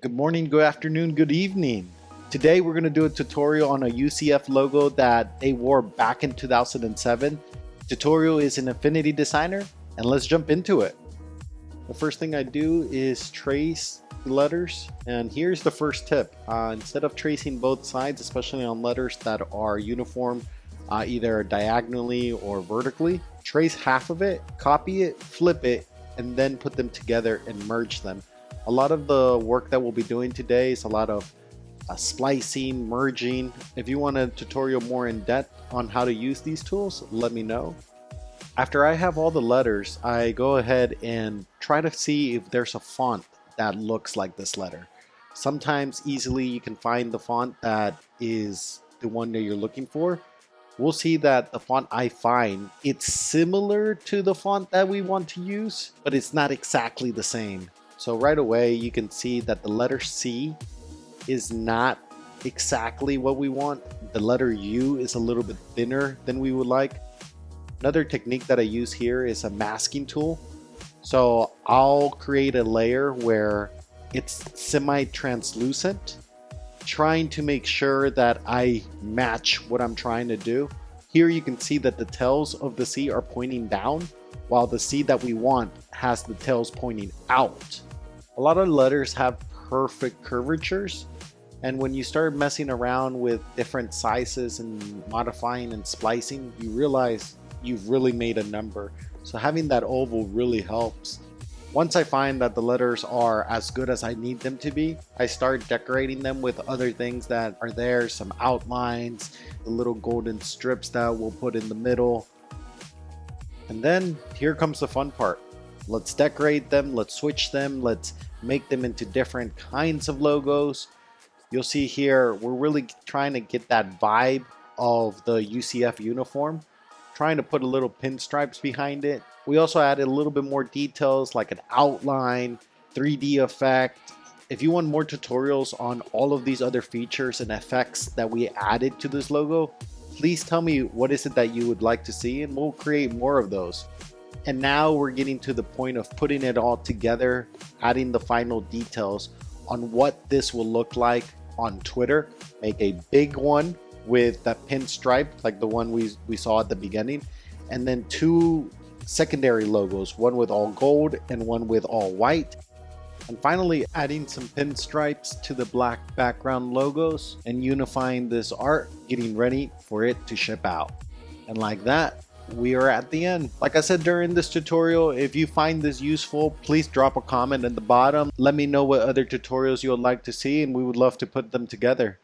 Good morning, good afternoon, good evening. Today we're going to do a tutorial on a UCF logo that they wore back in 2007. Tutorial is in Affinity Designer, and let's jump into it. The first thing I do is trace the letters, and here's the first tip. Instead of tracing both sides, especially on letters that are uniform either diagonally or vertically, trace half of it, copy it, flip it, and then put them together and merge them. A lot of the work that we'll be doing today is a lot of splicing, merging. If you want a tutorial more in depth on how to use these tools, let me know. After I have all the letters, I go ahead and try to see if there's a font that looks like this letter. Sometimes easily you can find the font that is the one that you're looking for. We'll see that the font I find, it's similar to the font that we want to use, but it's not exactly the same. So right away you can see that the letter C is not exactly what we want. The letter U is a little bit thinner than we would like. Another technique that I use here is a masking tool. So I'll create a layer where it's semi-translucent, trying to make sure that I match what I'm trying to do. Here you can see that the tails of the C are pointing down, while the C that we want has the tails pointing out. A lot of letters have perfect curvatures, and when you start messing around with different sizes and modifying and splicing, you realize you've really made a number. So having that oval really helps. Once I find that the letters are as good as I need them to be, I start decorating them with other things that are there, some outlines, the little golden strips that we'll put in the middle. And then here comes the fun part. Let's decorate them, let's switch them, let's make them into different kinds of logos. You'll see here, we're really trying to get that vibe of the UCF uniform, trying to put a little pinstripes behind it. We also added a little bit more details like an outline, 3D effect. If you want more tutorials on all of these other features and effects that we added to this logo, please tell me what is it that you would like to see, and we'll create more of those. And now we're getting to the point of putting it all together, adding the final details on what this will look like on Twitter. Make a big one with that pinstripe like the one we saw at the beginning, and then two secondary logos, one with all gold and one with all white. And finally adding some pinstripes to the black background logos and unifying this art, getting ready for it to ship out. And like that, we are at the end. Like I said during this tutorial, if you find this useful, please drop a comment at the bottom. Let me know what other tutorials you would like to see, and we would love to put them together.